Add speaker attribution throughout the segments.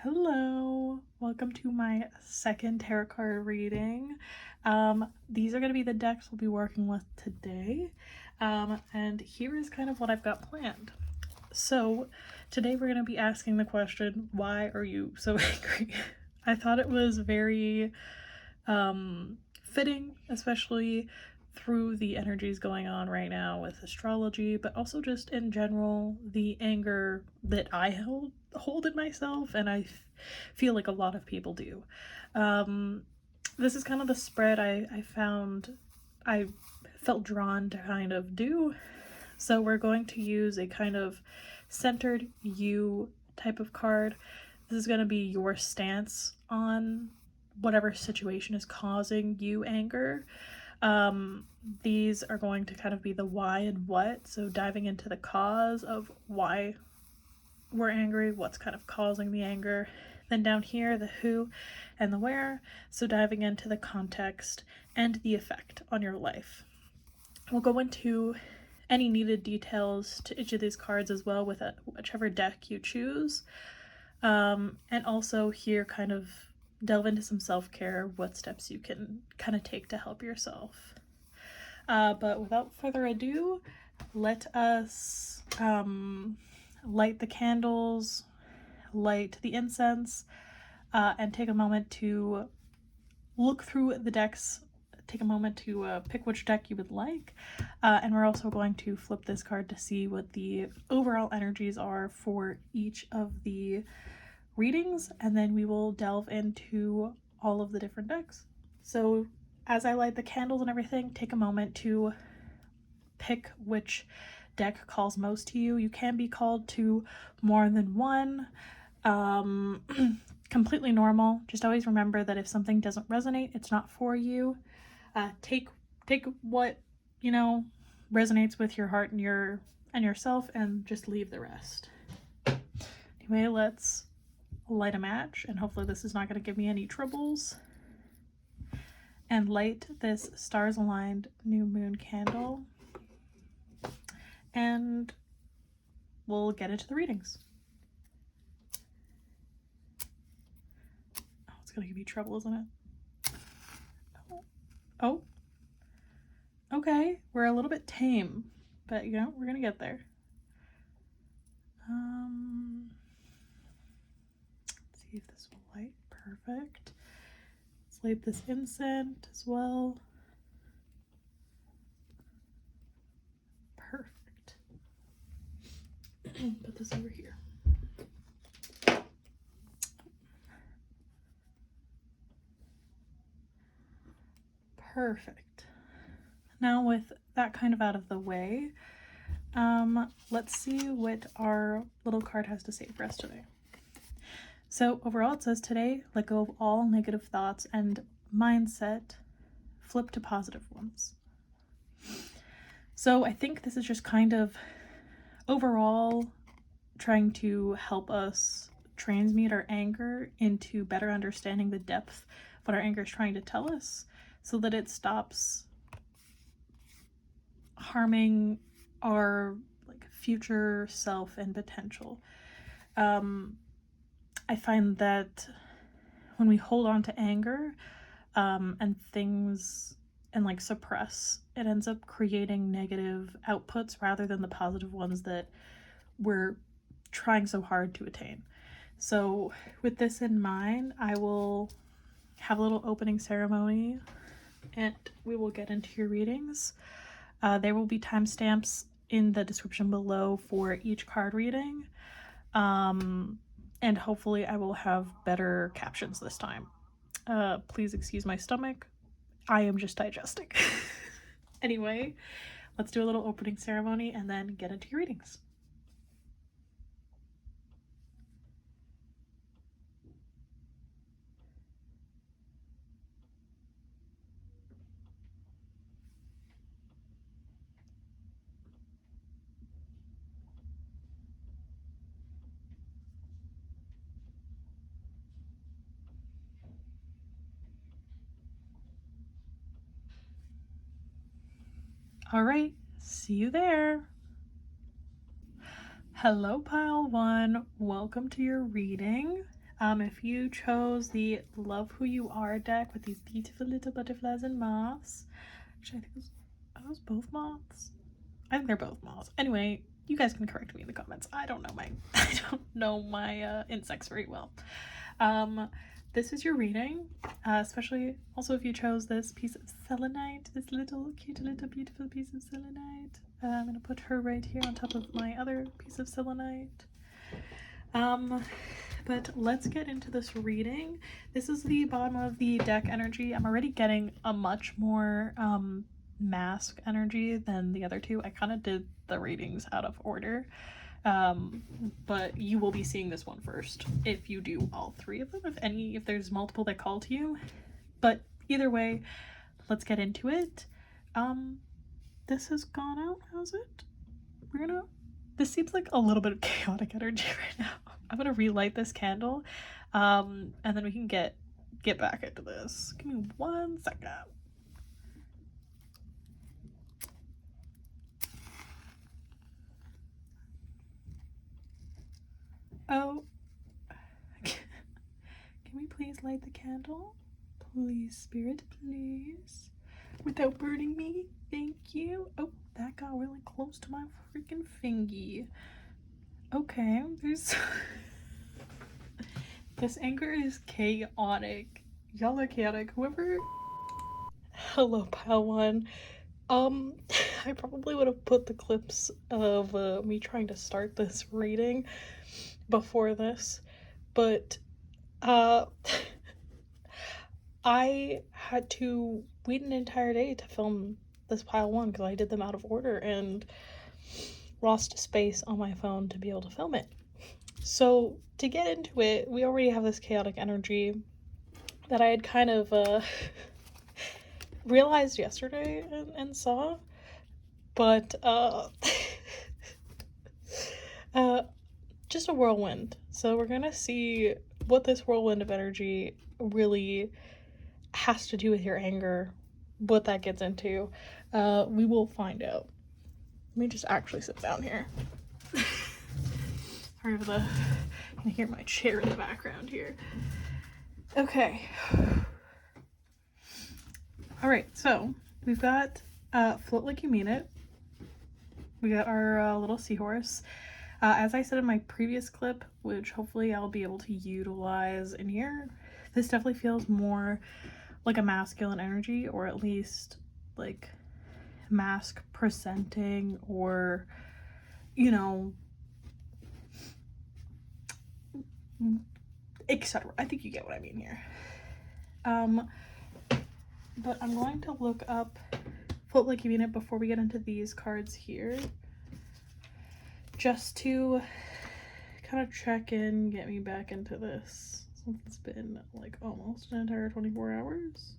Speaker 1: Hello, welcome to my second tarot card reading. These are going to be the decks we'll be working with today. And here is kind of what I've got planned. So today we're going to be asking the question, why are you so angry? I thought it was very fitting, especially through the energies going on right now with astrology, but also just in general, the anger that I hold in myself, and I feel like a lot of people do. This is kind of the spread I found I felt drawn to kind of do. So we're going to use a kind of centered you type of card. This is going to be your stance on whatever situation is causing you anger. These are going to kind of be the why and what, so diving into the cause of why we're angry, what's kind of causing the anger. Then down here, the who and the where, so diving into the context and the effect on your life. We'll go into any needed details to each of these cards as well with whichever deck you choose. And also here kind of delve into some self-care, what steps you can kind of take to help yourself. But without further ado, let us light the candles, light the incense, and take a moment to look through the decks. Take a moment to pick which deck you would like. And we're also going to flip this card to see what the overall energies are for each of the readings, and then we will delve into all of the different decks. So as I light the candles and everything, take a moment to pick which deck calls most to you. You can be called to more than one. Completely normal. Just always remember that if something doesn't resonate, it's not for you. Take what resonates with your heart and yourself, and just leave the rest. Anyway, let's light a match, and hopefully this is not going to give me any troubles, and light this stars aligned new moon candle, and we'll get into the readings. Oh, it's going to give you trouble, isn't it? Oh, okay, we're a little bit tame, but we're going to get there. Let's see if this will light. Perfect. Let's light this incense as well. Perfect. Put this over here. Perfect. Now with that kind of out of the way, let's see what our little card has to say for us today. So overall it says, today, let go of all negative thoughts and mindset, flip to positive ones. So I think this is just kind of overall trying to help us transmute our anger into better understanding the depth of what our anger is trying to tell us, so that it stops harming our future self and potential. I find that when we hold on to anger and things and suppress, it ends up creating negative outputs rather than the positive ones that we're trying so hard to attain. So with this in mind, I will have a little opening ceremony and we will get into your readings. There will be timestamps in the description below for each card reading. And hopefully I will have better captions this time. Please excuse my stomach. I am just digesting. Anyway, let's do a little opening ceremony and then get into your readings. All right, see you there. Hello, Pile 1. Welcome to your reading. If you chose the Love Who You Are deck with these beautiful little butterflies and moths, which I think are those both moths? I think they're both moths. Anyway, you guys can correct me in the comments. I don't know my insects very well. This is your reading, especially also if you chose this piece of selenite, this little cute little beautiful piece of selenite. I'm gonna put her right here on top of my other piece of selenite. But let's get into this reading. This is the bottom of the deck energy. I'm already getting a much more mask energy than the other two. I kind of did the readings out of order. But you will be seeing this one first if you do all three of them, if there's multiple that call to you. But either way, let's get into it. This has gone out. How's it? This seems like a little bit of chaotic energy right now. I'm gonna relight this candle, and then we can get back into this. Give me 1 second. Oh, can we please light the candle? Please, Spirit, please. Without burning me, thank you. Oh, that got really close to my freaking fingy. Okay, there's... This anger is chaotic. Y'all are chaotic. Whoever... Hello, Pyle 1. I probably would have put the clips of me trying to start this reading before this, but I had to wait an entire day to film this Pyle 1 because I did them out of order and lost space on my phone to be able to film it. So to get into it, we already have this chaotic energy that I had kind of realized yesterday and saw, but just a whirlwind. So we're gonna see what this whirlwind of energy really has to do with your anger, what that gets into. We will find out. Let me just actually sit down here. Sorry for you can hear my chair in the background here. Okay. Alright, so we've got Float Like You Mean It. We got our little seahorse. As I said in my previous clip, which hopefully I'll be able to utilize in here, this definitely feels more like a masculine energy, or at least like mask presenting, or, you know, etc. I think you get what I mean here. But I'm going to look up Float Like You Mean It before we get into these cards here, just to kind of check in, get me back into this, since it's been like almost an entire 24 hours.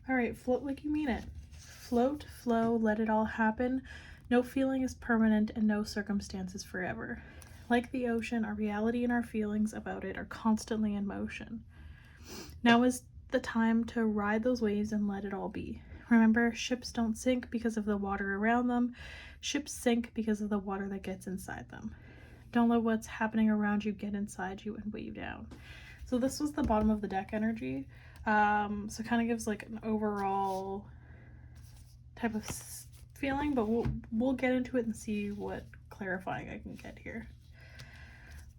Speaker 1: All right, float like you mean it. Float, flow, let it all happen. No feeling is permanent and no circumstance is forever. Like the ocean, our reality and our feelings about it are constantly in motion. Now is the time to ride those waves and let it all be. Remember, ships don't sink because of the water around them. Ships sink because of the water that gets inside them. Don't let what's happening around you get inside you and weigh you down. So this was the bottom of the deck energy. So it kind of gives like an overall type of feeling, but we'll get into it and see what clarifying I can get here.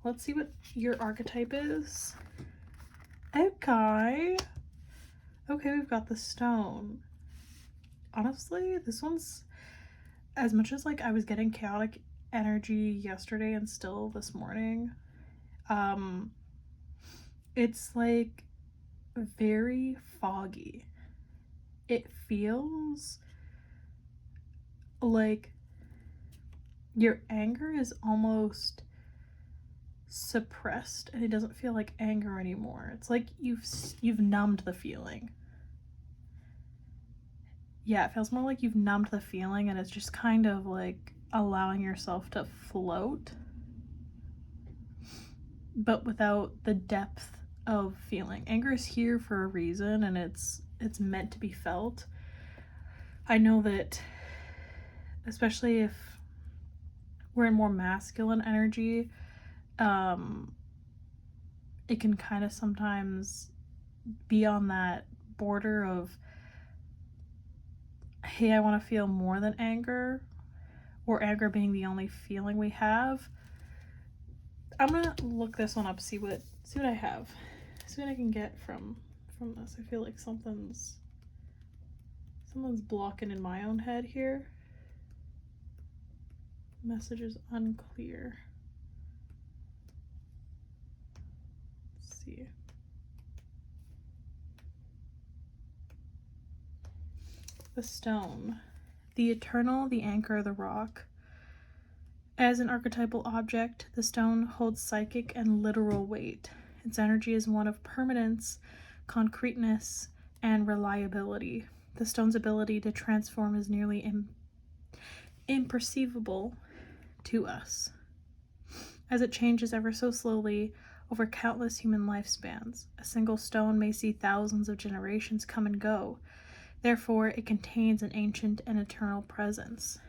Speaker 1: Let's see what your archetype is. Okay. Okay, we've got the stone. Honestly, this one's, as much as like I was getting chaotic energy yesterday and still this morning, it's like very foggy. It feels like your anger is almost suppressed and it doesn't feel like anger anymore. It's like you've numbed the feeling. Yeah, it feels more like you've numbed the feeling and it's just kind of like allowing yourself to float, but without the depth of feeling. Anger is here for a reason, and it's it's meant to be felt. I know that, especially if we're in more masculine energy, it can kind of sometimes be on that border of, hey, I want to feel more than anger, or anger being the only feeling we have. I'm gonna look this one up, see what I have, see what I can get from this. I feel like something's blocking in my own head here. Message is unclear. Let's see. The stone. The eternal, the anchor, the rock. As an archetypal object, the stone holds psychic and literal weight. Its energy is one of permanence, concreteness, and reliability. The stone's ability to transform is nearly imperceivable to us, as it changes ever so slowly over countless human lifespans. A single stone may see thousands of generations come and go. Therefore, it contains an ancient and eternal presence.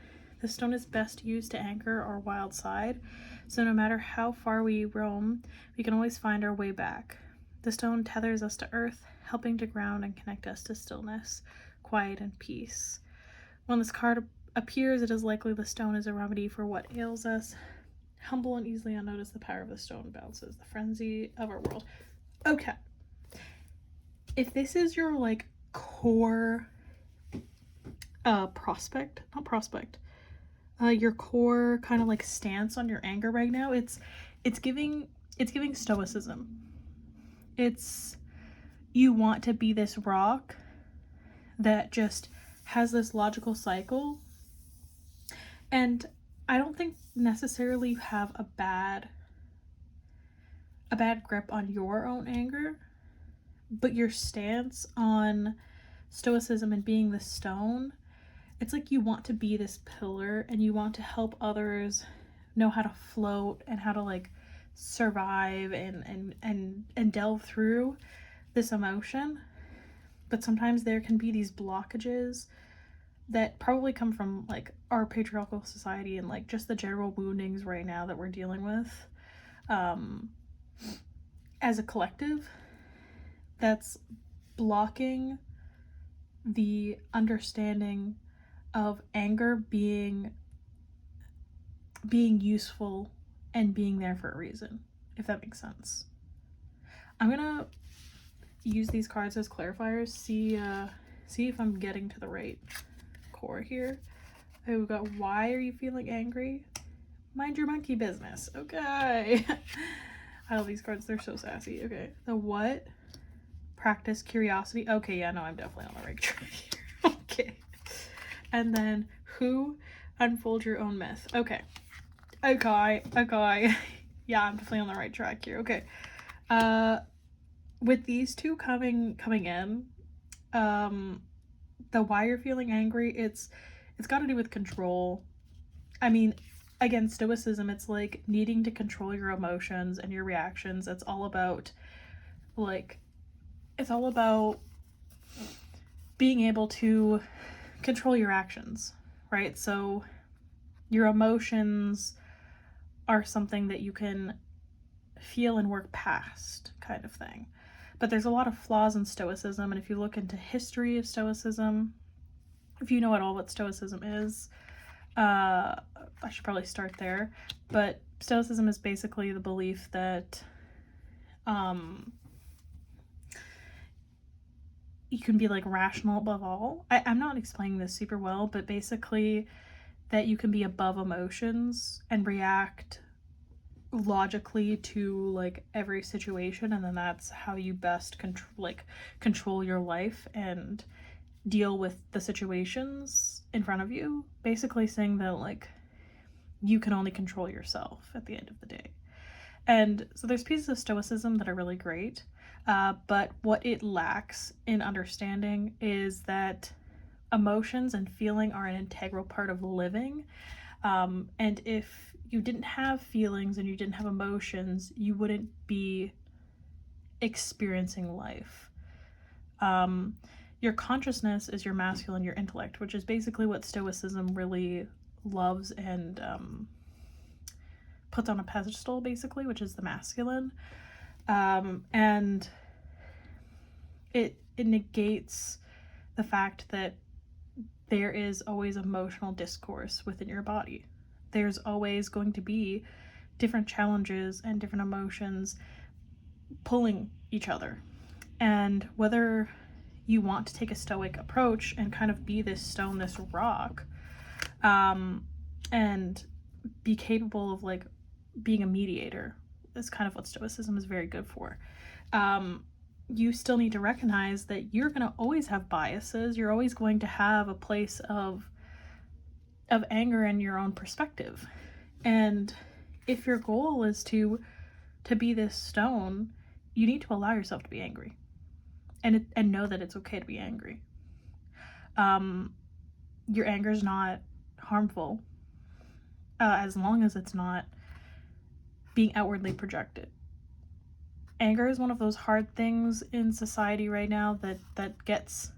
Speaker 1: The stone is best used to anchor our wild side, so no matter how far we roam, we can always find our way back. The stone tethers us to earth, helping to ground and connect us to stillness, quiet, and peace. When this card appears, it is likely the stone is a remedy for what ails us. Humble and easily unnoticed, the power of the stone bounces the frenzy of our world. Okay. If this is your, like, core your core kind of like stance on your anger right now, it's giving stoicism. It's, you want to be this rock that just has this logical cycle, and I don't think necessarily you have a bad grip on your own anger, but your stance on stoicism and being the stone, it's like you want to be this pillar and you want to help others know how to float and how to like survive and delve through this emotion. But sometimes there can be these blockages that probably come from like our patriarchal society and like just the general woundings right now that we're dealing with as a collective, that's blocking the understanding of anger being useful and being there for a reason, if that makes sense. I'm gonna use these cards as clarifiers, see if I'm getting to the right core here. Okay, we've got, why are you feeling angry? Mind your monkey business. Okay. I love these cards, they're so sassy. Okay, the what? Practice curiosity. Okay, yeah, no, I'm definitely on the right track here. Okay. And then who? Unfold your own myth. Okay. Yeah, I'm definitely on the right track here. Okay. With these two coming in, the why you're feeling angry, it's got to do with control. I mean, again, stoicism, it's like needing to control your emotions and your reactions. It's all about being able to control your actions, right? So your emotions are something that you can feel and work past, kind of thing. But there's a lot of flaws in stoicism, and if you look into history of stoicism, if you know at all what stoicism is, I should probably start there. But stoicism is basically the belief that you can be like rational above all. I'm not explaining this super well, but basically that you can be above emotions and react logically to like every situation, and then that's how you best control your life and deal with the situations in front of you. Basically saying that like you can only control yourself at the end of the day. And so there's pieces of stoicism that are really great, but what it lacks in understanding is that emotions and feeling are an integral part of living. And if you didn't have feelings and you didn't have emotions, you wouldn't be experiencing life. your consciousness is your masculine, your intellect, which is basically what Stoicism really loves and puts on a pedestal, basically, which is the masculine. And it negates the fact that there is always emotional discourse within your body. There's always going to be different challenges and different emotions pulling each other. And whether you want to take a stoic approach and kind of be this stone, this rock, and be capable of like being a mediator, is kind of what Stoicism is very good for. You still need to recognize that you're going to always have biases. You're always going to have a place of anger in your own perspective. And if your goal is to be this stone, you need to allow yourself to be angry, and know that it's okay to be angry. Your anger is not harmful as long as it's not being outwardly projected. Anger is one of those hard things in society right now that gets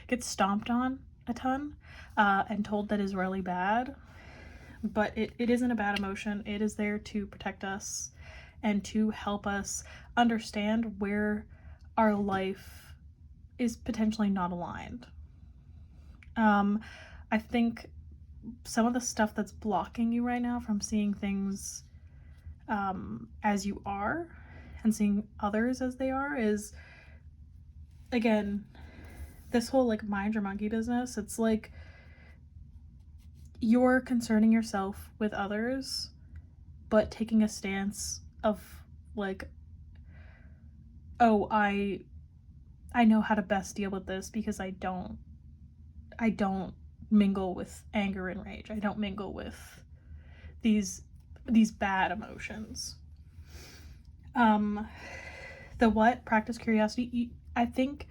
Speaker 1: gets stomped on a ton and told that is really bad. But it isn't a bad emotion. It is there to protect us and to help us understand where our life is potentially not aligned. I think some of the stuff that's blocking you right now from seeing things as you are and seeing others as they are is, again, this whole like mind your monkey business. It's like you're concerning yourself with others, but taking a stance of like, oh, I know how to best deal with this because I don't mingle with anger and rage. I don't mingle with these bad emotions. The what? Practice curiosity. I think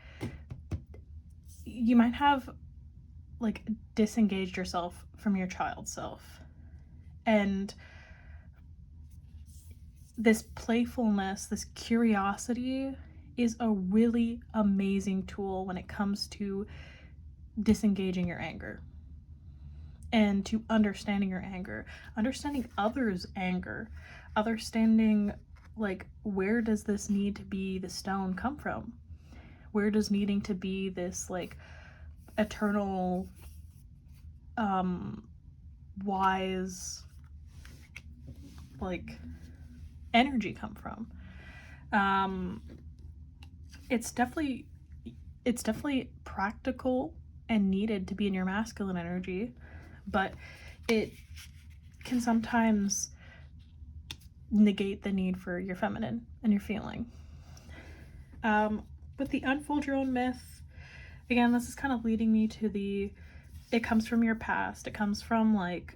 Speaker 1: you might have like disengaged yourself from your child self, and this playfulness, this curiosity is a really amazing tool when it comes to disengaging your anger and to understanding your anger, understanding others' anger, understanding like, where does this need to be the stone come from? Where does needing to be this like eternal wise like energy come from? It's definitely practical and needed to be in your masculine energy, but it can sometimes negate the need for your feminine and your feeling. With the unfold your own myth, again, this is kind of leading me to it comes from your past. It comes from like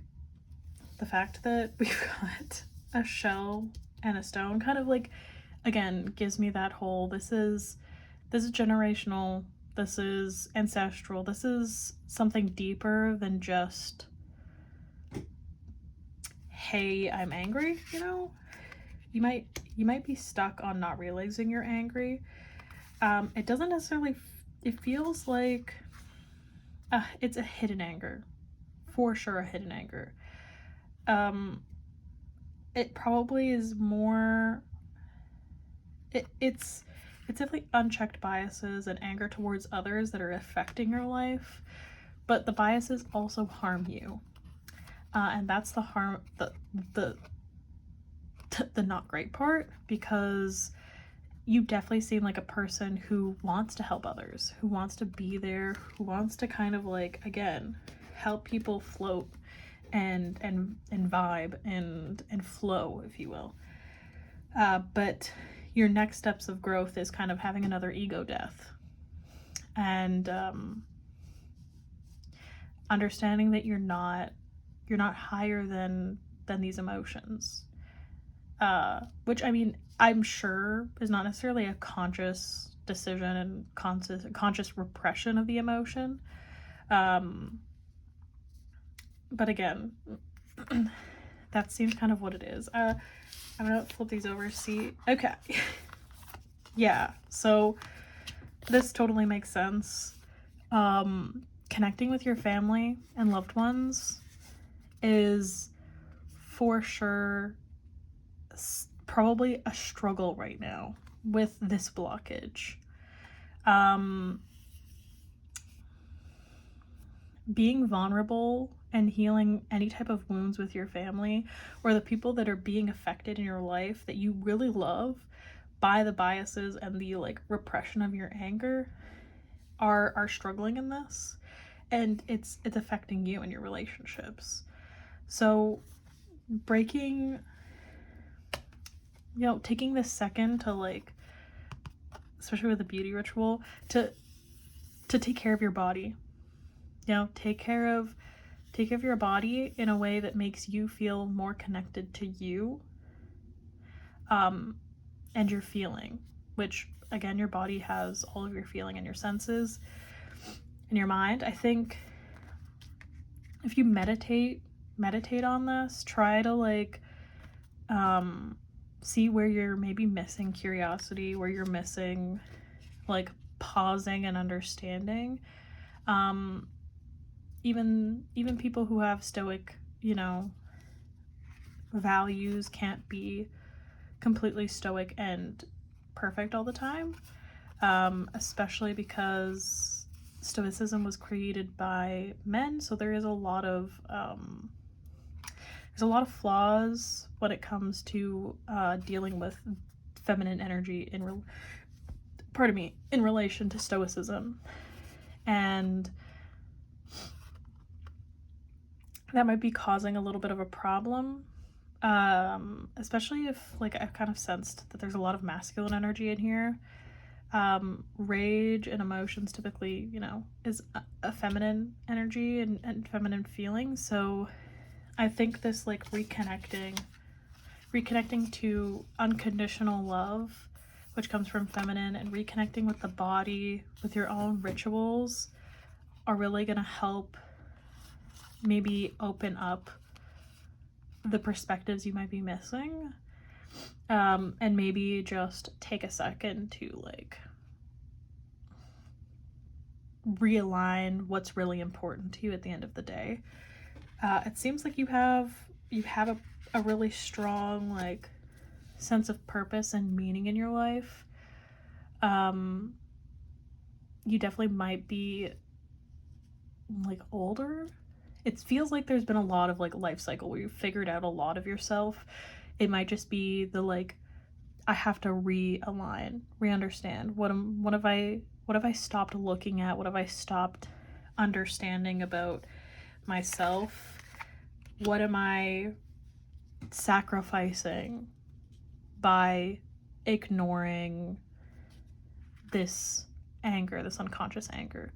Speaker 1: the fact that we've got a shell and a stone, kind of like, again, gives me that whole, this is generational, this is ancestral, this is something deeper than just, hey, I'm angry, you know? You might be stuck on not realizing you're angry. It doesn't necessarily, it feels like it's a hidden anger. For sure a hidden anger. It probably is more, it's definitely unchecked biases and anger towards others that are affecting your life, but the biases also harm you. And that's the harm, the not great part, because you definitely seem like a person who wants to help others, who wants to be there, who wants to kind of like, again, help people float and vibe and flow, if you will. But your next steps of growth is kind of having another ego death, and understanding that you're not higher than these emotions, which, I mean, I'm sure is not necessarily a conscious decision and conscious repression of the emotion, but again, that seems kind of what it is. I'm gonna flip these over, see. Okay. Yeah, so this totally makes sense. Connecting with your family and loved ones is for sure probably a struggle right now with this blockage. Being vulnerable and healing any type of wounds with your family or the people that are being affected in your life that you really love by the biases and the like repression of your anger are struggling in this, and it's affecting you and your relationships. So breaking, taking this second to like, especially with the beauty ritual, to take care of your body. Take care of your body in a way that makes you feel more connected to you, and your feeling, which again, your body has all of your feeling and your senses and your mind. I think if you meditate on this, try to like see where you're maybe missing curiosity, where you're missing like pausing and understanding. Even people who have stoic, values can't be completely stoic and perfect all the time, especially because stoicism was created by men, so there is a lot of flaws when it comes to dealing with feminine energy in relation to stoicism, and that might be causing a little bit of a problem, especially if like I've kind of sensed that there's a lot of masculine energy in here. Rage and emotions typically, is a feminine energy and feminine feelings. So I think this like reconnecting to unconditional love, which comes from feminine, and reconnecting with the body, with your own rituals, are really going to help maybe open up the perspectives you might be missing, and maybe just take a second to like realign what's really important to you at the end of the day. It seems like you have a really strong like sense of purpose and meaning in your life. You definitely might be like older. It feels like there's been a lot of like life cycle where you've figured out a lot of yourself. It might just be the like, I have to realign, re-understand what have I stopped looking at, what have I stopped understanding about myself, what am I sacrificing by ignoring this anger, this unconscious anger.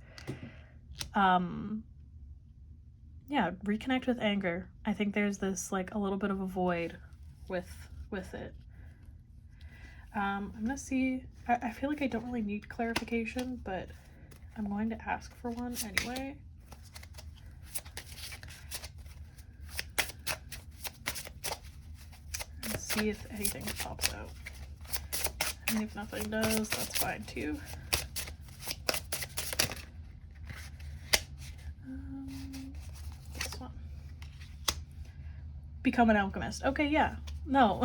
Speaker 1: Reconnect with anger. I think there's this like a little bit of a void with it. I'm gonna see, I feel like I don't really need clarification, but I'm going to ask for one anyway. And see if anything pops out. And if nothing does, that's fine too. This one. Become an alchemist. Okay, yeah. No.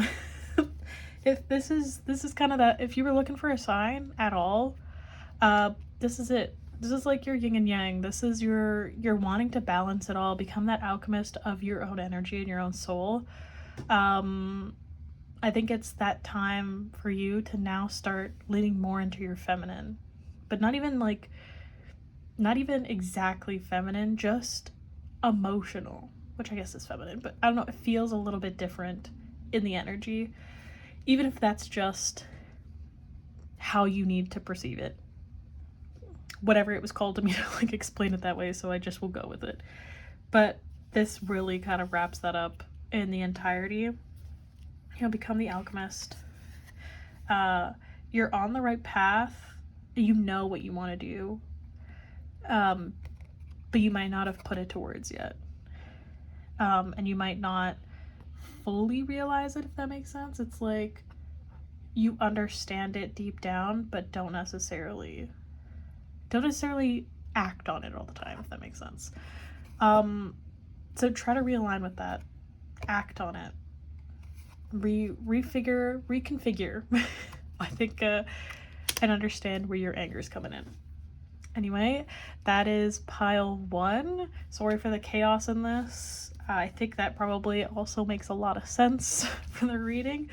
Speaker 1: If this is kind of that, if you were looking for a sign at all, this is it. This is like your yin and yang. This is you're wanting to balance it all, become that alchemist of your own energy and your own soul. I think it's that time for you to now start leaning more into your feminine, but not even exactly feminine, just emotional, which I guess is feminine, but I don't know, it feels a little bit different in the energy, even if that's just how you need to perceive it. Whatever it was called to me to like explain it that way, so I just will go with it. But this really kind of wraps that up in the entirety. Become the alchemist. You're on the right path. You know what you want to do. But you might not have put it to words yet. And you might not fully realize it, if that makes sense. It's like you understand it deep down, but don't necessarily act on it all the time, if that makes sense. So try to realign with that, act on it, reconfigure. I think, and understand where your anger is coming in. Anyway, that is pile 1. Sorry for the chaos in this. I think that probably also makes a lot of sense for the reading,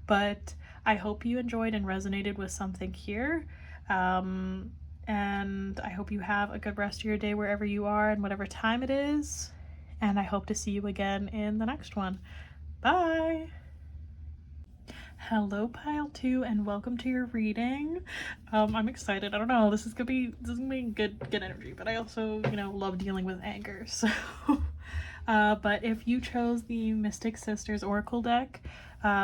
Speaker 1: but I hope you enjoyed and resonated with something here. And I hope you have a good rest of your day wherever you are and whatever time it is. And I hope to see you again in the next one. Bye! Hello, Pyle 2, and welcome to your reading. I'm excited. I don't know, this is gonna be good energy, but I also, love dealing with anger, so but if you chose the Mystic Sisters Oracle deck,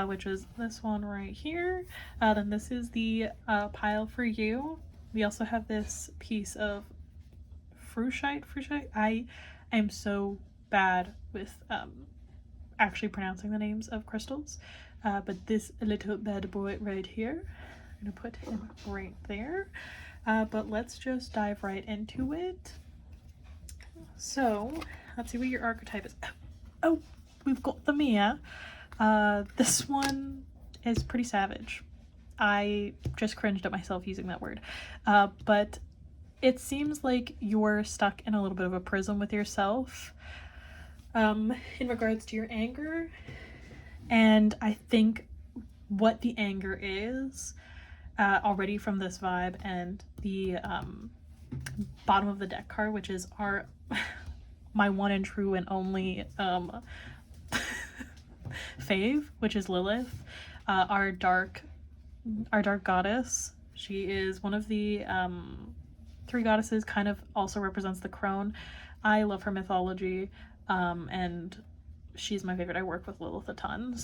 Speaker 1: which is this one right here, then this is the pile for you. We also have this piece of fruitite. I am so bad with actually pronouncing the names of crystals, but this little bad boy right here, I'm gonna put him right there. But let's just dive right into it. So let's see what your archetype is. Oh, we've got the Mia. This one is pretty savage. I just cringed at myself using that word. But it seems like you're stuck in a little bit of a prism with yourself in regards to your anger. And I think what the anger is, already from this vibe and the bottom of the deck card, which is my one and true and only fave, which is Lilith, our dark goddess. She is one of the 3 goddesses, kind of also represents the crone. I love her mythology, and she's my favorite. I work with Lilith a ton,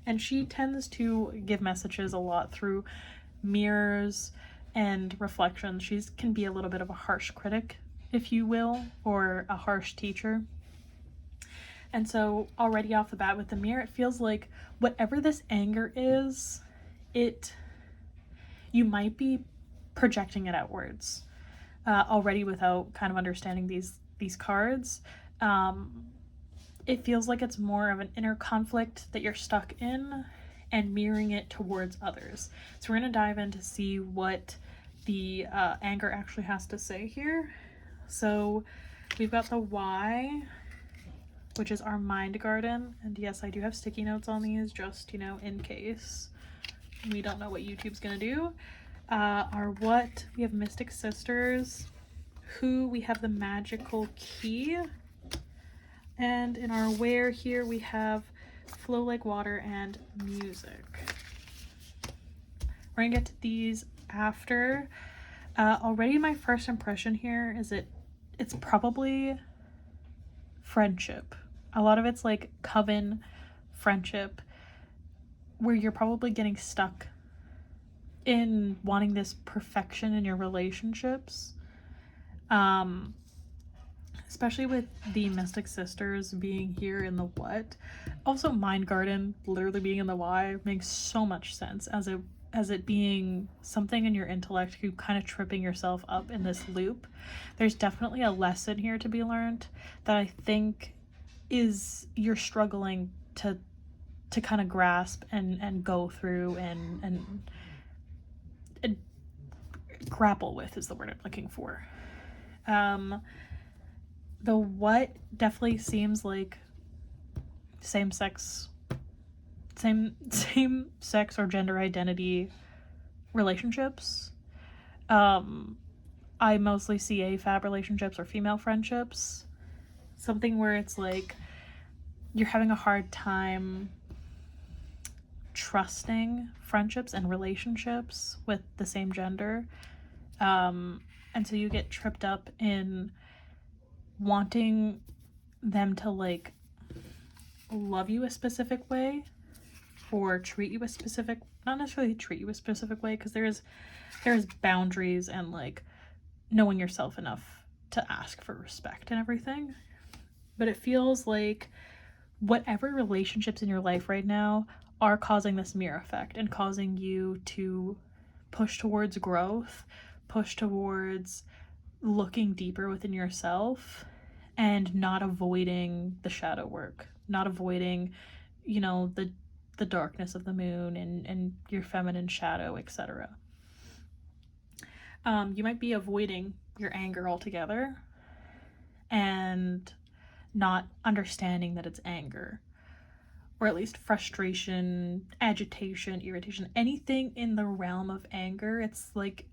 Speaker 1: and she tends to give messages a lot through mirrors and reflections. She can be a little bit of a harsh critic, if you will, or a harsh teacher. And so already off the bat with the mirror, it feels like whatever this anger is, you might be projecting it outwards already without kind of understanding these cards. It feels like it's more of an inner conflict that you're stuck in and mirroring it towards others. So we're going to dive in to see what the anger actually has to say here. So we've got the Y, which is our mind garden. And yes, I do have sticky notes on these, just, in case we don't know what YouTube's going to do. Our what, we have Mystic Sisters. Who, we have the magical key. And in our where here, we have flow like water and music. We're gonna get to these after. Already my first impression here is it's probably friendship. A lot of it's like coven friendship, where you're probably getting stuck in wanting this perfection in your relationships. Especially with the Mystic Sisters being here in the what. Also Mind Garden literally being in the Y makes so much sense as it being something in your intellect, you kind of tripping yourself up in this loop. There's definitely a lesson here to be learned that I think is you're struggling to kind of grasp and go through and grapple with is the word I'm looking for. The what definitely seems like same sex or gender identity relationships. I mostly see AFAB relationships or female friendships. Something where it's like you're having a hard time trusting friendships and relationships with the same gender. And so you get tripped up in wanting them to like love you a specific way or treat you a specific, not necessarily treat you a specific way, because there's boundaries and like knowing yourself enough to ask for respect and everything. But it feels like whatever relationships in your life right now are causing this mirror effect and causing you to push towards growth, push towards looking deeper within yourself, and not avoiding the shadow work, not avoiding, you know, the darkness of the moon and your feminine shadow, etc. You might be avoiding your anger altogether and not understanding that it's anger, or at least frustration, agitation, irritation, anything in the realm of anger. It's like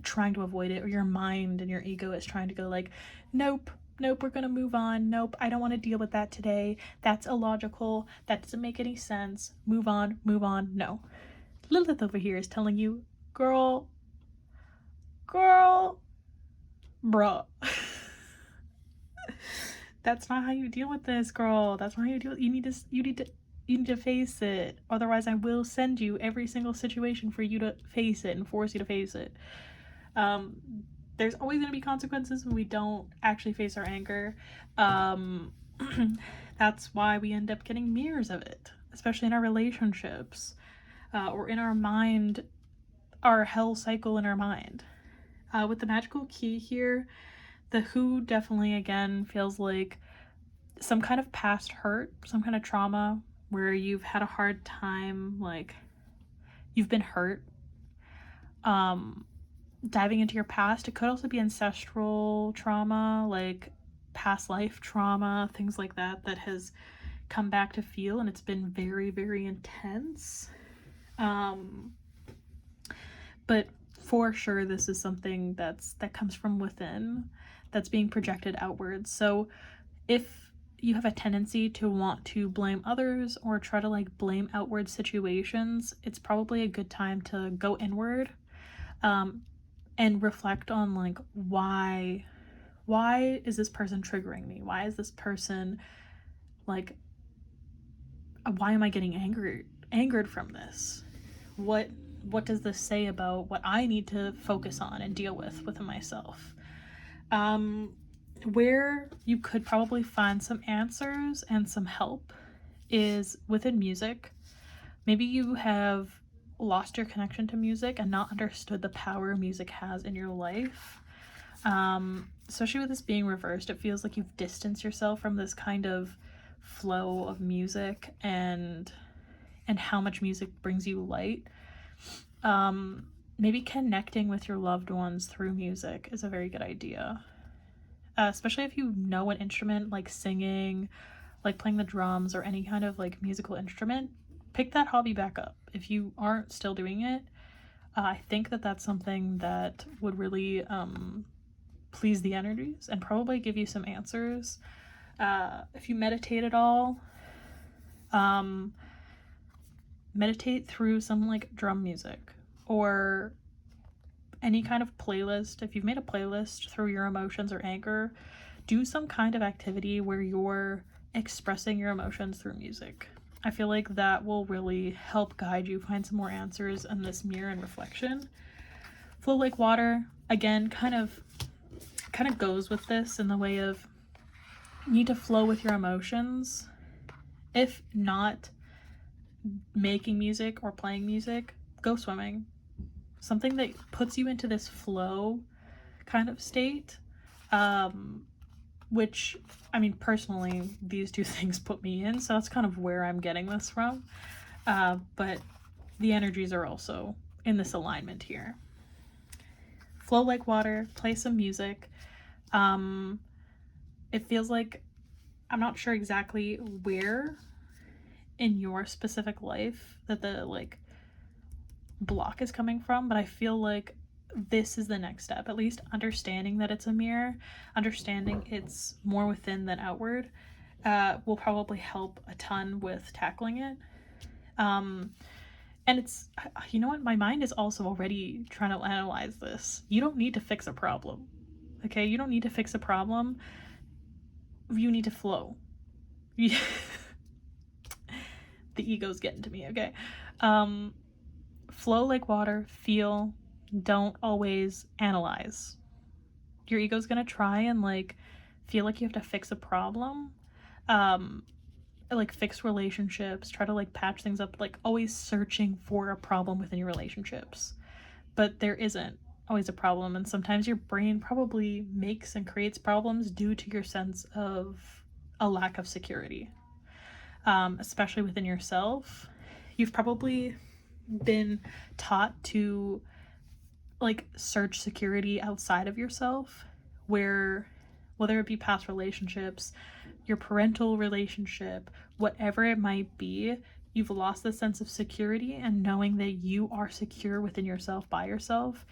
Speaker 1: trying to avoid it, or your mind and your ego is trying to go like, nope, we're gonna move on. Nope, I don't want to deal with that today. That's illogical. That doesn't make any sense. Move on. No. Lilith over here is telling you, girl, bruh. That's not how you deal with this, girl. That's not how you deal with it. You need to face it. Otherwise, I will send you every single situation for you to face it and force you to face it. There's always going to be consequences when we don't actually face our anger. That's why we end up getting mirrors of it, especially in our relationships, or in our mind, our hell cycle in our mind. With the magical key here, the who definitely, again, feels like some kind of past hurt, some kind of trauma where you've had a hard time, like you've been hurt. Diving into your past, it could also be ancestral trauma, like past life trauma, things like that, that has come back to feel, and it's been very, very intense. But for sure, this is something that comes from within, that's being projected outwards. So if you have a tendency to want to blame others or try to like blame outward situations, it's probably a good time to go inward, and reflect on like, why is this person triggering me? Why is this person like, why am I getting angered from this? What does this say about what I need to focus on and deal with within myself? Where you could probably find some answers and some help is within music. Maybe you have lost your connection to music and not understood the power music has in your life. Especially with this being reversed, it feels like you've distanced yourself from this kind of flow of music and how much music brings you light. Maybe connecting with your loved ones through music is a very good idea. Especially if you know an instrument, like singing, like playing the drums, or any kind of like musical instrument. Pick that hobby back up. If you aren't still doing it, I think that that's something that would really please the energies and probably give you some answers. If you meditate at all, meditate through some like drum music or any kind of playlist. If you've made a playlist through your emotions or anger, do some kind of activity where you're expressing your emotions through music. I feel like that will really help guide you find some more answers in this mirror and reflection. Flow like water, again, kind of goes with this in the way of you need to flow with your emotions. If not making music or playing music, go swimming. Something that puts you into this flow kind of state, which, I mean, personally, these two things put me in, so that's kind of where I'm getting this from. But the energies are also in this alignment here. Flow like water, play some music. It feels like, I'm not sure exactly where in your specific life that the like block is coming from, but I feel like this is the next step. At least understanding that it's a mirror, understanding it's more within than outward, will probably help a ton with tackling it. And it's, you know what, my mind is also already trying to analyze this. You don't need to fix a problem, okay? You don't need to fix a problem. You need to flow. The ego's getting to me, okay? Flow like water, feel, don't always analyze. Your ego's gonna try and like feel like you have to fix a problem, like fix relationships, try to like patch things up, like always searching for a problem within your relationships. But there isn't always a problem, and sometimes your brain probably makes and creates problems due to your sense of a lack of security, especially within yourself. You've probably been taught to like search security outside of yourself, where whether it be past relationships, your parental relationship, whatever it might be, you've lost the sense of security and knowing that you are secure within yourself by yourself,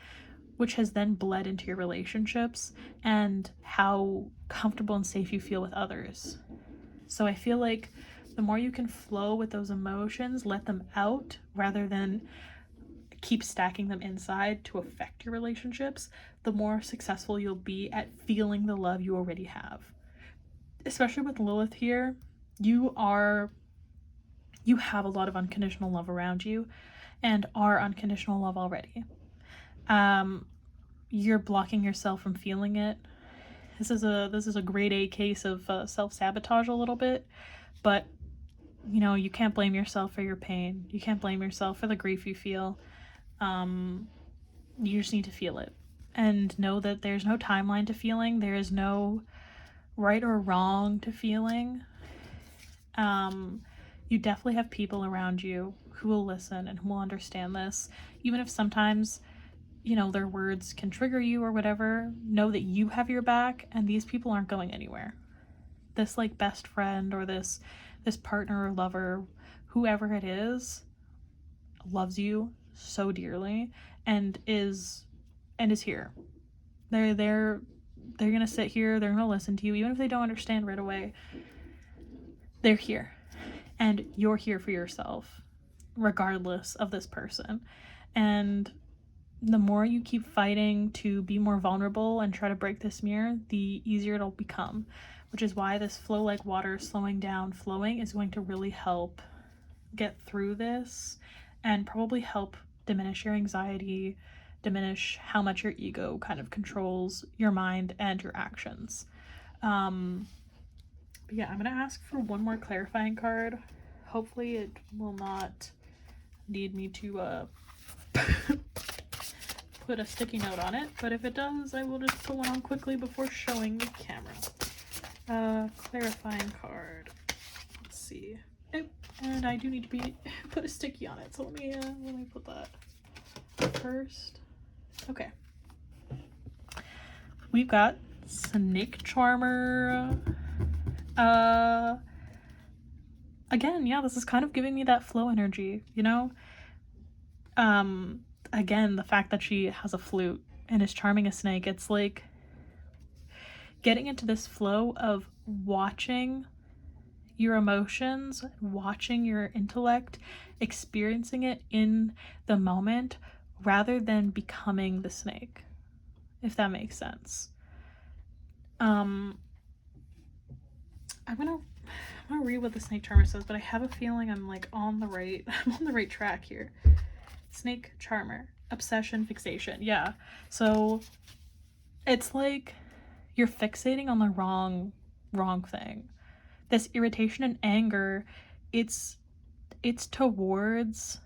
Speaker 1: which has then bled into your relationships and how comfortable and safe you feel with others. So I feel like the more you can flow with those emotions, let them out rather than keep stacking them inside to affect your relationships, the more successful you'll be at feeling the love you already have. Especially with Lilith here, you have a lot of unconditional love around you and are unconditional love already. You're blocking yourself from feeling it. This is a grade A case of self-sabotage a little bit, but you know, you can't blame yourself for your pain. You can't blame yourself for the grief you feel. You just need to feel it and know that there's no timeline to feeling. There is no right or wrong to feeling. You definitely have people around you who will listen and who will understand this, even if sometimes, you know, their words can trigger you or whatever. Know that you have your back and these people aren't going anywhere. This like best friend or this partner or lover, whoever it is, loves you so dearly and is here. They're gonna sit here, they're gonna listen to you, even if they don't understand right away. They're here. And you're here for yourself, regardless of this person. And the more you keep fighting to be more vulnerable and try to break this mirror, the easier it'll become. Which is why this flow like water, slowing down, flowing is going to really help get through this and probably help diminish your anxiety, diminish how much your ego kind of controls your mind and your actions. But yeah, I'm gonna ask for one more clarifying card. Hopefully it will not need me to put a sticky note on it, but if it does, I will just put one on quickly before showing the camera. Clarifying card. Let's see. Nope. And I do need to put a sticky on it, so let me put that first. Okay. We've got Snake Charmer. Again, yeah, this is kind of giving me that flow energy, you know? Again, the fact that she has a flute and is charming a snake, it's like getting into this flow of watching your emotions, watching your intellect, experiencing it in the moment rather than becoming the snake, if that makes sense. I'm gonna read what the snake charmer says, but I have a feeling I'm like on the right track here. Snake charmer, obsession, fixation. Yeah, so it's like you're fixating on the wrong thing. This irritation and anger, it's towards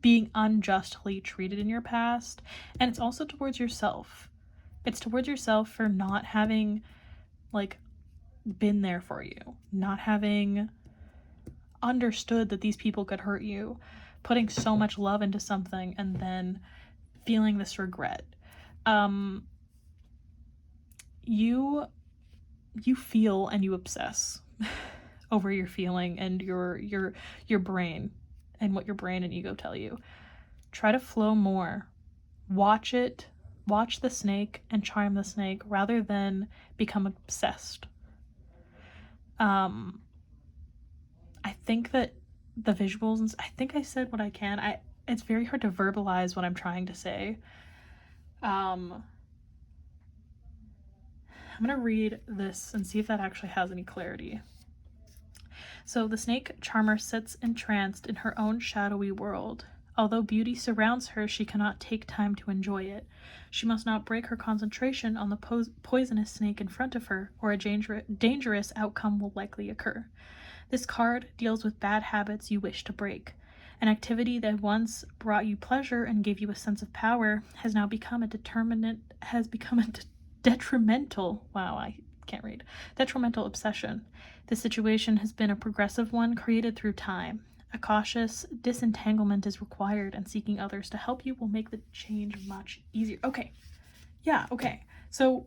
Speaker 1: being unjustly treated in your past, and it's also towards yourself. It's towards yourself for not having like been there for you, not having understood that these people could hurt you, putting so much love into something and then feeling this regret. You feel and you obsess over your feeling and your brain and what your brain and ego tell you. Try to flow more. Watch the snake and charm the snake rather than become obsessed. I think that the visuals, I think I said what I can. It's very hard to verbalize what I'm trying to say. I'm gonna read this and see if that actually has any clarity. So the snake charmer sits entranced in her own shadowy world. Although beauty surrounds her, she cannot take time to enjoy it. She must not break her concentration on the poisonous snake in front of her, or a dangerous outcome will likely occur. This card deals with bad habits you wish to break. An activity that once brought you pleasure and gave you a sense of power has now become a detrimental, wow, I can't read, detrimental obsession. This situation has been a progressive one created through time. A cautious disentanglement is required, and seeking others to help you will make the change much easier. Okay. Yeah, okay. So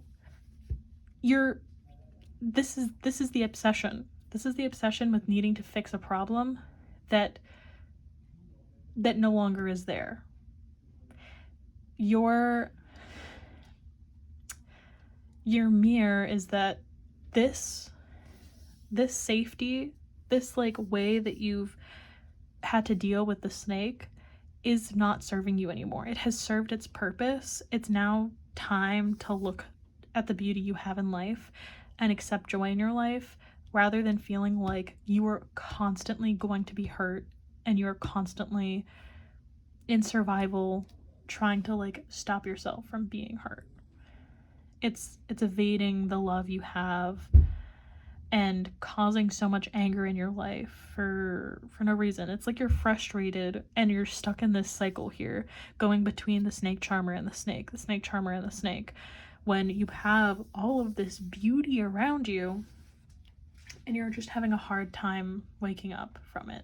Speaker 1: this is the obsession. This is the obsession with needing to fix a problem that no longer is there. Your mirror is that this safety, this like way that you've had to deal with the snake is not serving you anymore. It has served its purpose. It's now time to look at the beauty you have in life and accept joy in your life, rather than feeling like you are constantly going to be hurt and you're constantly in survival trying to like stop yourself from being hurt. It's evading the love you have and causing so much anger in your life for no reason. It's like you're frustrated and you're stuck in this cycle here, going between the snake charmer and the snake charmer and the snake, when you have all of this beauty around you and you're just having a hard time waking up from it.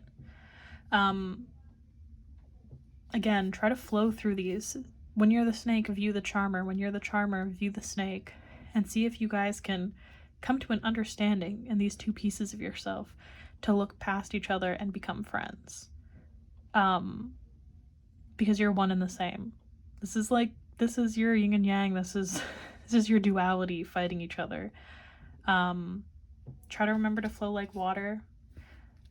Speaker 1: Again, try to flow through these. When you're the snake, view the charmer. When you're the charmer, view the snake, and see if you guys can come to an understanding in these two pieces of yourself to look past each other and become friends. Because you're one and the same. This is your yin and yang. This is your duality fighting each other. Try to remember to flow like water.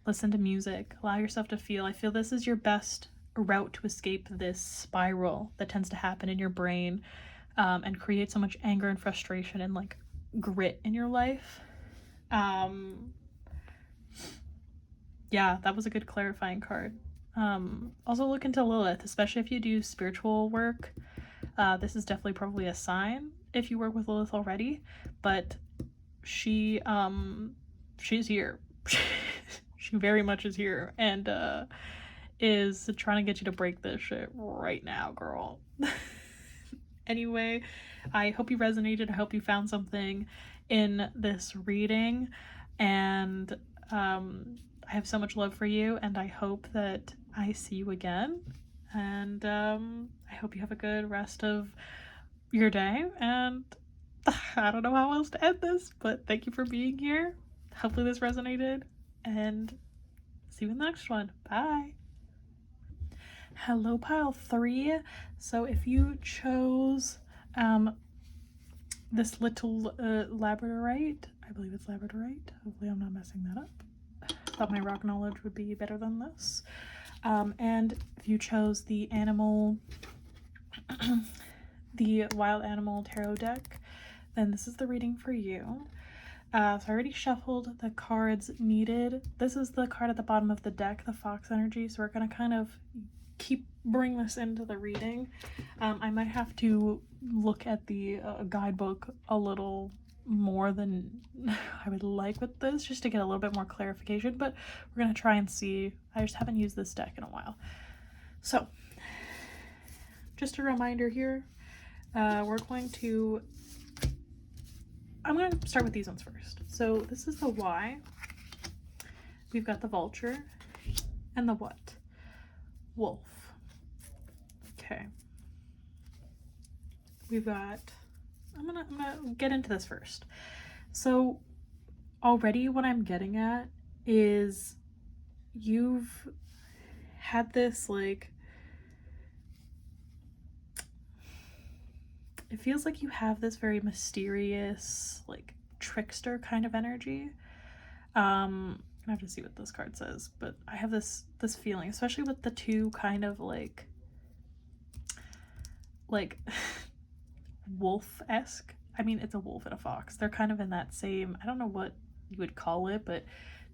Speaker 1: Listen to music. Allow yourself to feel. I feel this is your best route to escape this spiral that tends to happen in your brain, and create so much anger and frustration and like grit in your life. Yeah, that was a good clarifying card. Also look into Lilith, especially if you do spiritual work. This is definitely probably a sign if you work with Lilith already, but she's here. She very much is here, and is trying to get you to break this shit right now, girl. Anyway, I hope you resonated. I hope you found something in this reading, and I have so much love for you, and I hope that I see you again, and I hope you have a good rest of your day, and I don't know how else to end this, but thank you for being here. Hopefully this resonated, and see you in the next one. Bye. Hello, Pyle 3. So if you chose this little labradorite, I believe it's labradorite. Hopefully I'm not messing that up. Thought my rock knowledge would be better than this. And if you chose the animal, the wild animal tarot deck, then this is the reading for you. So I already shuffled the cards needed. This is the card at the bottom of the deck, the fox energy. So we're gonna kind of bring this into the reading. I might have to look at the guidebook a little more than I would like with this, just to get a little bit more clarification, but we're gonna try and see. I just haven't used this deck in a while. So just a reminder here, I'm going to start with these ones first. So this is the Y. We've got the vulture and the what? Wolf. Okay. We've got, I'm gonna get into this first. So already what I'm getting at is you've had this like, it feels like you have this very mysterious, like trickster kind of energy. I have to see what this card says, but I have this feeling, especially with the two kind of like wolf-esque. I mean, it's a wolf and a fox. They're kind of in that same, I don't know what you would call it, but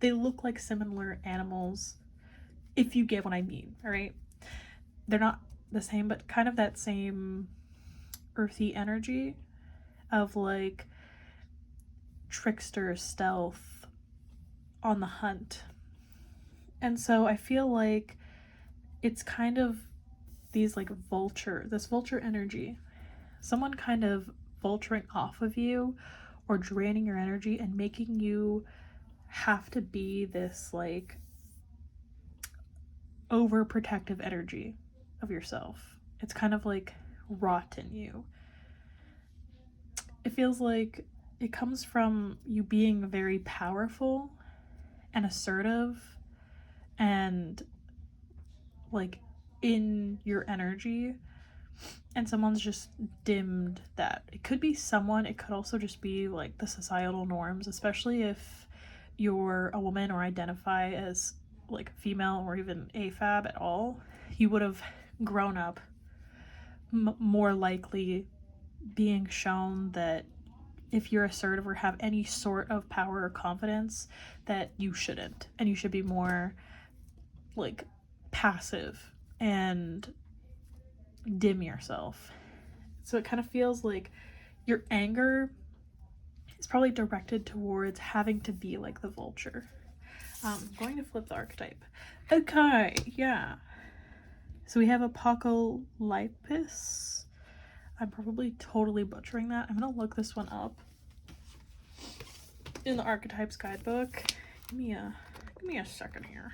Speaker 1: they look like similar animals, if you get what I mean. All right, they're not the same, but kind of that same earthy energy of like trickster, stealth, on the hunt. And so I feel like it's kind of these like this vulture energy, someone kind of vulturing off of you or draining your energy and making you have to be this like overprotective energy of yourself. It's kind of like rot in you. It feels like it comes from you being very powerful and assertive and like in your energy, and someone's just dimmed that. It could be someone, it could also just be like the societal norms, especially if you're a woman or identify as like female or even AFAB at all. You would have grown up more likely being shown that if you're assertive or have any sort of power or confidence, that you shouldn't, and you should be more like passive and dim yourself. So it kind of feels like your anger is probably directed towards having to be like the vulture. I'm going to flip the archetype. Okay, yeah. So we have Apocalypse. I'm probably totally butchering that. I'm gonna look this one up in the Archetypes guidebook. Give me a second here.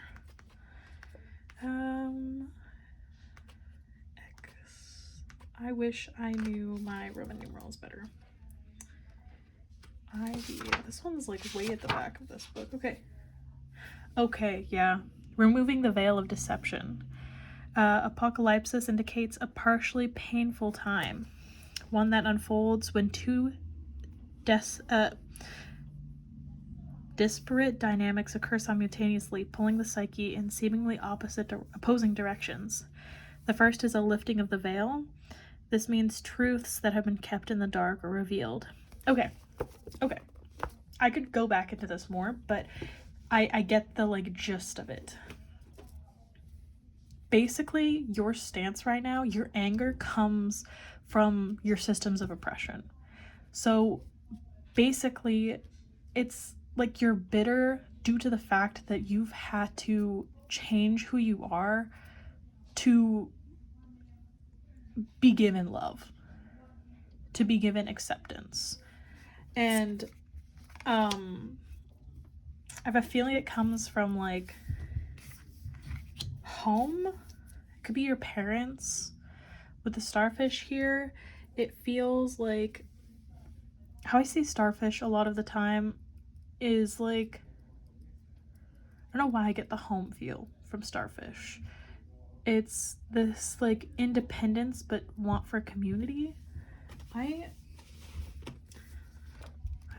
Speaker 1: X. I wish I knew my Roman numerals better. ID. This one's like way at the back of this book. Okay, yeah. Removing the veil of deception. Apocalypsis indicates a partially painful time, one that unfolds when two disparate dynamics occur simultaneously, pulling the psyche in seemingly opposing directions. The first is a lifting of the veil. This means truths that have been kept in the dark are revealed. Okay. I could go back into this more, but I get the like gist of it. Basically, your stance right now, your anger comes from your systems of oppression. So basically, it's like you're bitter due to the fact that you've had to change who you are to be given love, to be given acceptance. And I have a feeling it comes from like home. It could be your parents. With the starfish here, it feels like how I see starfish a lot of the time is like, I don't know why I get the home feel from starfish. It's this like independence but want for community. I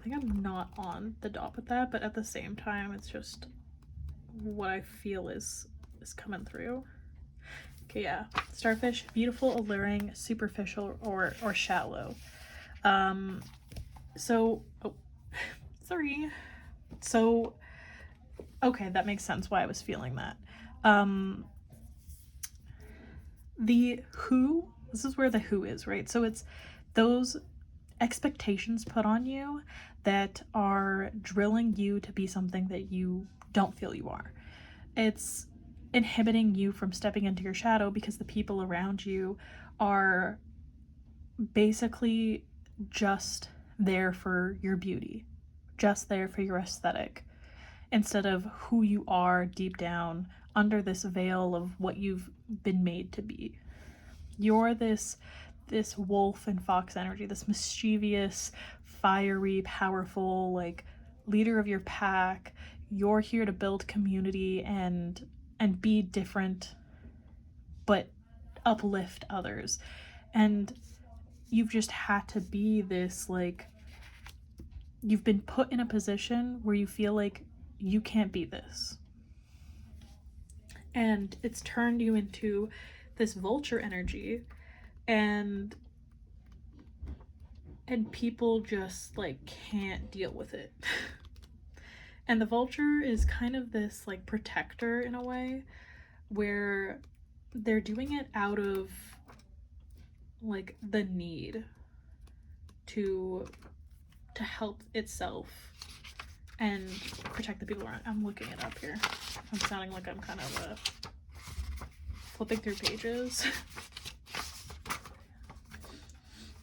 Speaker 1: think I'm not on the dot with that, but at the same time it's just what I feel is coming through. Okay, yeah. Starfish, beautiful, alluring, superficial, or shallow. So, oh, sorry. So, okay, that makes sense why I was feeling that. The who, this is where the who is, right? So it's those expectations put on you that are drilling you to be something that you don't feel you are. It's inhibiting you from stepping into your shadow because the people around you are basically just there for your beauty, just there for your aesthetic, instead of who you are deep down under this veil of what you've been made to be. You're this wolf and fox energy, this mischievous, fiery, powerful, like leader of your pack. You're here to build community and be different, but uplift others. And you've just had to be this, like, you've been put in a position where you feel like you can't be this. And it's turned you into this vulture energy, and people just like can't deal with it. And the vulture is kind of this like protector in a way, where they're doing it out of like the need to help itself and protect the people around. I'm looking it up here. I'm sounding like I'm kind of flipping through pages.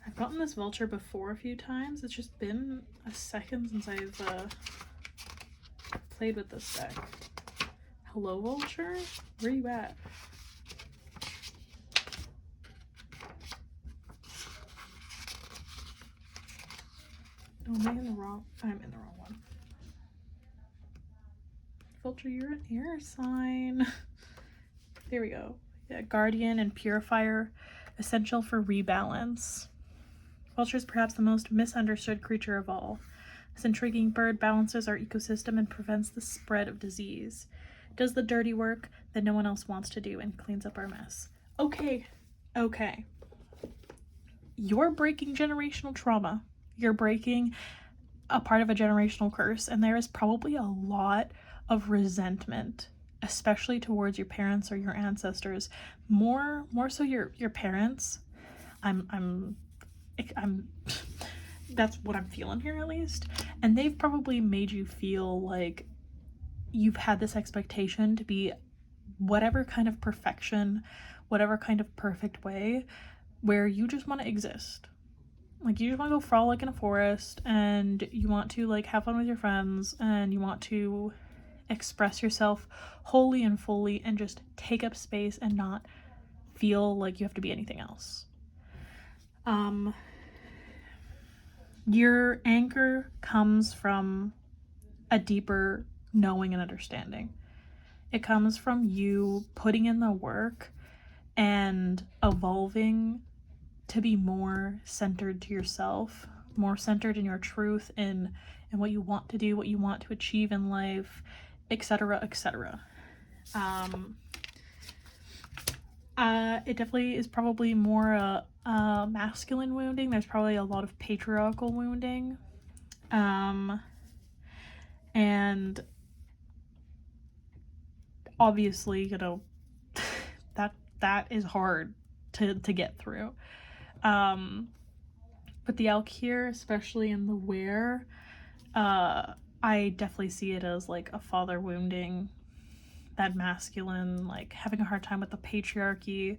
Speaker 1: I've gotten this vulture before a few times. It's just been a second since I've played with this deck. Hello, vulture? Where you at? Oh, am I in the wrong? I'm in the wrong one. Vulture, you're an air sign. There we go. Yeah, guardian and purifier, essential for rebalance. Vulture is perhaps the most misunderstood creature of all. This intriguing bird balances our ecosystem and prevents the spread of disease. It does the dirty work that no one else wants to do and cleans up our mess. Okay. You're breaking generational trauma. You're breaking a part of a generational curse, and there is probably a lot of resentment, especially towards your parents or your ancestors. More so your parents. I'm that's what I'm feeling here, at least. And they've probably made you feel like you've had this expectation to be whatever kind of perfection, whatever kind of perfect way, where you just want to exist. Like, you just want to go frolic in a forest, and you want to, like, have fun with your friends, and you want to express yourself wholly and fully and just take up space and not feel like you have to be anything else. Your anger comes from a deeper knowing and understanding. It comes from you putting in the work and evolving to be more centered to yourself, more centered in your truth, in what you want to do, what you want to achieve in life, etc., etc. It definitely is probably more masculine wounding. There's probably a lot of patriarchal wounding. And obviously, you know, that is hard to get through. But the elk here, especially in the wear, I definitely see it as like a father wounding, that masculine, like having a hard time with the patriarchy.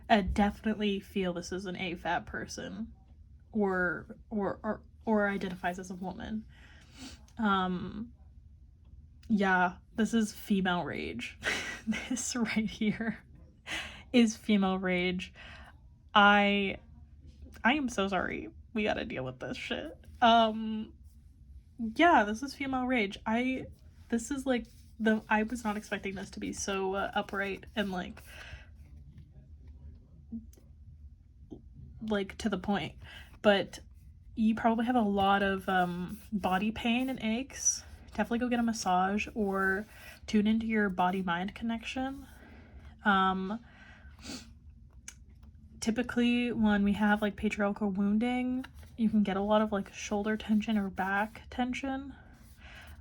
Speaker 1: I definitely feel this is an AFAB person, or identifies as a woman. Yeah, this is female rage. This right here is female rage. I am so sorry we gotta deal with this shit. Yeah, this is female rage. This is like I was not expecting this to be so upright and like to the point, but you probably have a lot of body pain and aches. Definitely go get a massage or tune into your body-mind connection. Typically when we have like patriarchal wounding, you can get a lot of like shoulder tension or back tension.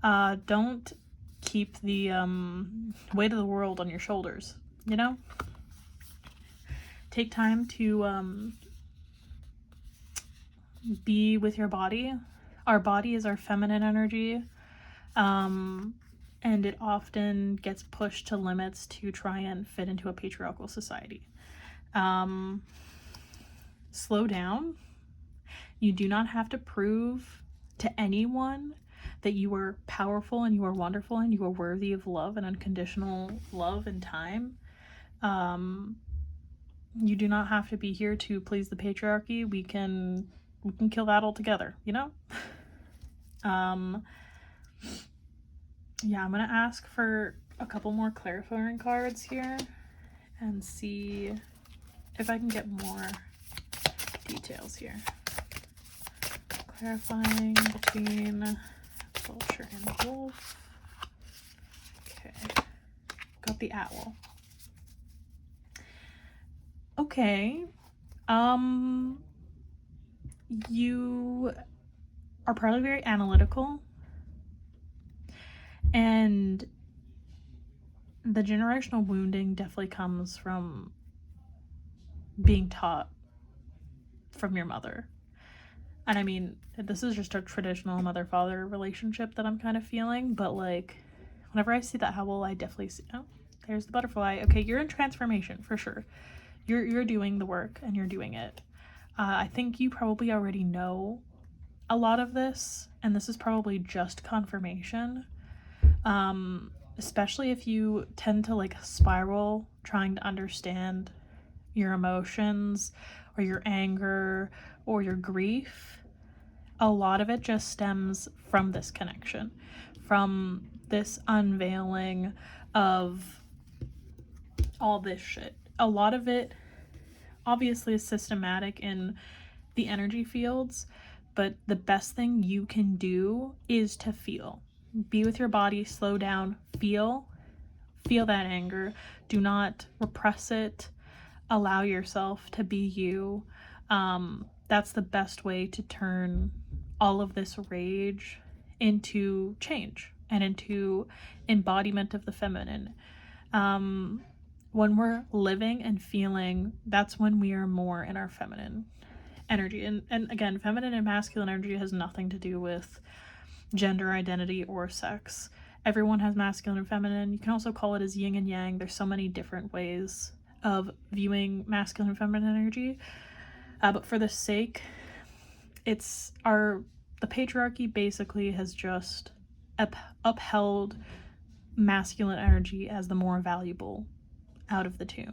Speaker 1: Don't keep the weight of the world on your shoulders, you know? Take time to be with your body. Our body is our feminine energy, and it often gets pushed to limits to try and fit into a patriarchal society. Slow down. You do not have to prove to anyone that you are powerful and you are wonderful and you are worthy of love and unconditional love and time. You do not have to be here to please the patriarchy. We can kill that altogether, you know? Yeah, I'm gonna ask for a couple more clarifying cards here and see if I can get more details here. Clarifying between vulture and wolf. Okay, got the owl. Okay, you are probably very analytical, and the generational wounding definitely comes from being taught from your mother. And I mean, this is just a traditional mother-father relationship that I'm kind of feeling, but like, whenever I see that howl, I definitely see, oh, there's the butterfly. Okay, you're in transformation for sure. You're doing the work and you're doing it. I think you probably already know a lot of this, and this is probably just confirmation. Especially if you tend to like spiral trying to understand your emotions or your anger or your grief. A lot of it just stems from this connection, from this unveiling of all this shit. A lot of it obviously is systematic in the energy fields, but the best thing you can do is to feel. Be with your body, slow down, feel that anger. Do not repress it. Allow yourself to be you. That's the best way to turn all of this rage into change and into embodiment of the feminine. When we're living and feeling, that's when we are more in our feminine energy. And again, feminine and masculine energy has nothing to do with gender identity or sex. Everyone has masculine and feminine. You can also call it as yin and yang. There's so many different ways of viewing masculine and feminine energy. But for the sake, the patriarchy basically has just upheld masculine energy as the more valuable out of the two.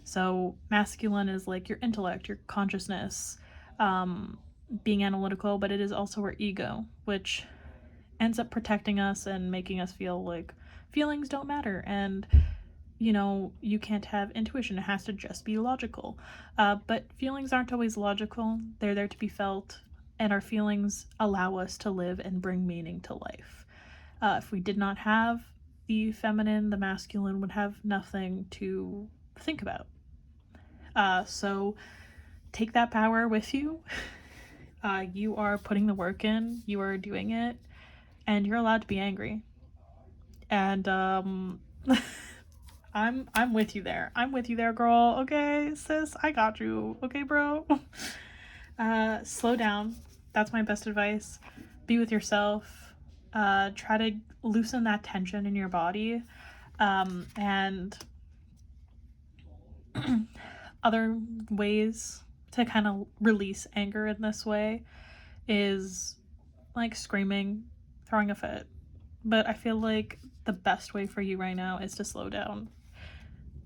Speaker 1: So masculine is like your intellect, your consciousness, being analytical, but it is also our ego, which ends up protecting us and making us feel like feelings don't matter, and you can't have intuition, it has to just be logical. But feelings aren't always logical, they're there to be felt, and our feelings allow us to live and bring meaning to life. If we did not have the feminine, the masculine would have nothing to think about. So take that power with you. You are putting the work in, you are doing it, and you're allowed to be angry. And I'm with you there. I'm with you there, girl. Okay, sis, I got you. Okay, bro. Slow down. That's my best advice. Be with yourself. Try to loosen that tension in your body. And other ways to kind of release anger in this way is like screaming, throwing a fit. But I feel like the best way for you right now is to slow down.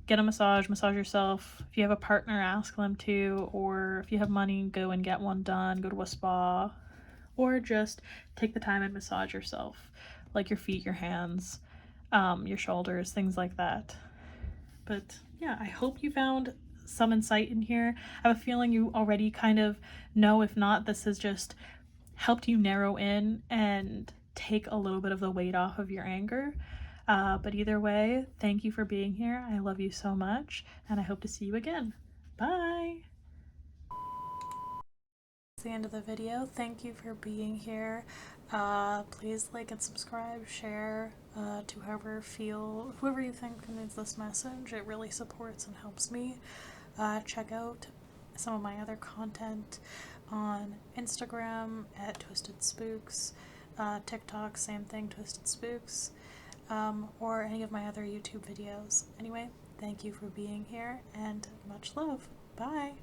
Speaker 1: Get a massage yourself. If you have a partner, ask them to, or if you have money, go and get one done, go to a spa, or just take the time and massage yourself, like your feet, your hands, your shoulders, things like that. But yeah, I hope you found some insight in here. I have a feeling you already kind of know. If not, this has just helped you narrow in and take a little bit of the weight off of your anger. But either way, thank you for being here. I love you so much, and I hope to see you again. Bye! That's the end of the video. Thank you for being here. Please like and subscribe, share to whoever you think needs this message. It really supports and helps me. Check out some of my other content on Instagram at Twisted Spooks, TikTok, same thing, Twisted Spooks, or any of my other YouTube videos. Anyway, thank you for being here, and much love. Bye!